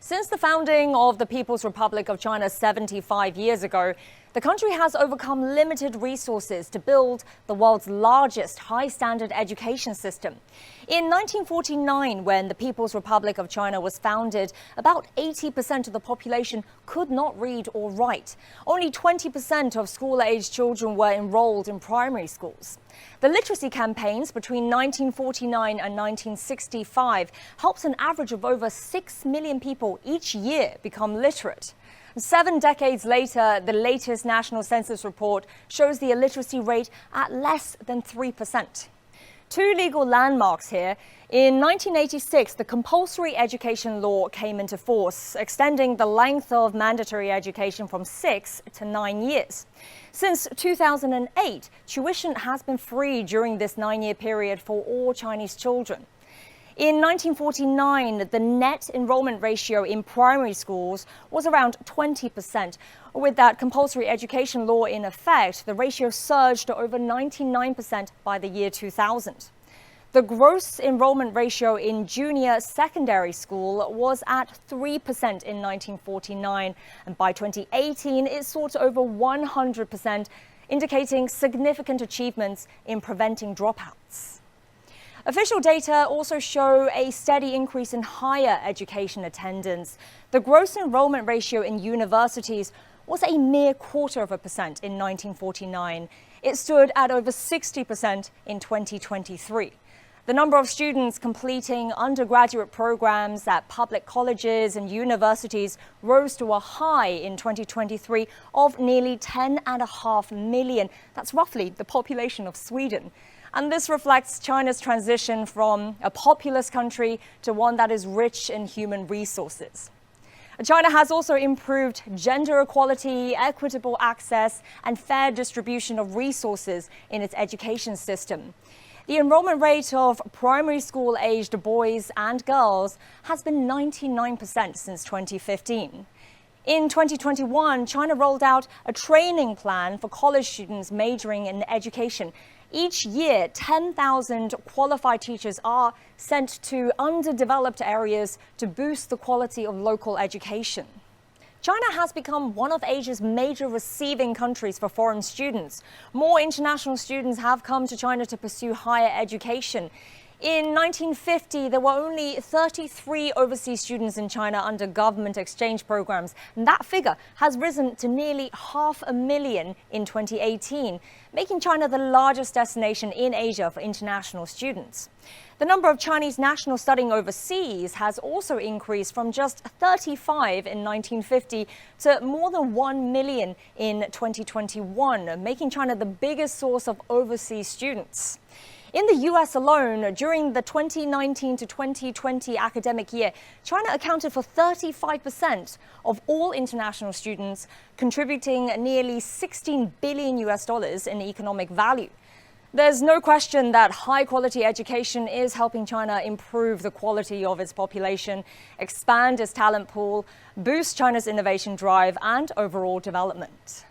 Since the founding of the People's Republic of China 75 years ago, the country has overcome limited resources to build the world's largest high-standard education system. In 1949, when the People's Republic of China was founded, about 80% of the population could not read or write. Only 20% of school-aged children were enrolled in primary schools. The literacy campaigns between 1949 and 1965 helped an average of over 6 million people each year become literate. 7 decades later, the latest national census report shows the illiteracy rate at less than 3%. Two legal landmarks here. In 1986, the compulsory education law came into force, extending the length of mandatory education from 6 to 9 years. Since 2008, tuition has been free during this 9-year period for all Chinese children. In 1949, the net enrollment ratio in primary schools was around 20%. With that compulsory education law in effect, the ratio surged to over 99% by the year 2000. The gross enrollment ratio in junior secondary school was at 3% in 1949, and by 2018 it soared to over 100%, indicating significant achievements in preventing dropouts. Official data also show a steady increase in higher education attendance. The gross enrollment ratio in universities was a mere 0.25% in 1949. It stood at over 60% in 2023. The number of students completing undergraduate programs at public colleges and universities rose to a high in 2023 of nearly 10.5 million. That's roughly the population of Sweden. And this reflects China's transition from a populous country to one that is rich in human resources. China has also improved gender equality, equitable access, and fair distribution of resources in its education system. The enrollment rate of primary school-aged boys and girls has been 99% since 2015. In 2021, China rolled out a training plan for college students majoring in education. Each year, 10,000 qualified teachers are sent to underdeveloped areas to boost the quality of local education. China has become one of Asia's major receiving countries for foreign students. More international students have come to China to pursue higher education. In 1950, there were only 33 overseas students in China under government exchange programs. And that figure has risen to nearly 500,000 in 2018, making China the largest destination in Asia for international students. The number of Chinese nationals studying overseas has also increased from just 35 in 1950 to more than 1 million in 2021, making China the biggest source of overseas students. In the US alone, during the 2019 to 2020 academic year, China accounted for 35% of all international students, contributing nearly $16 billion in economic value. There's no question that high-quality education is helping China improve the quality of its population, expand its talent pool, boost China's innovation drive, and overall development.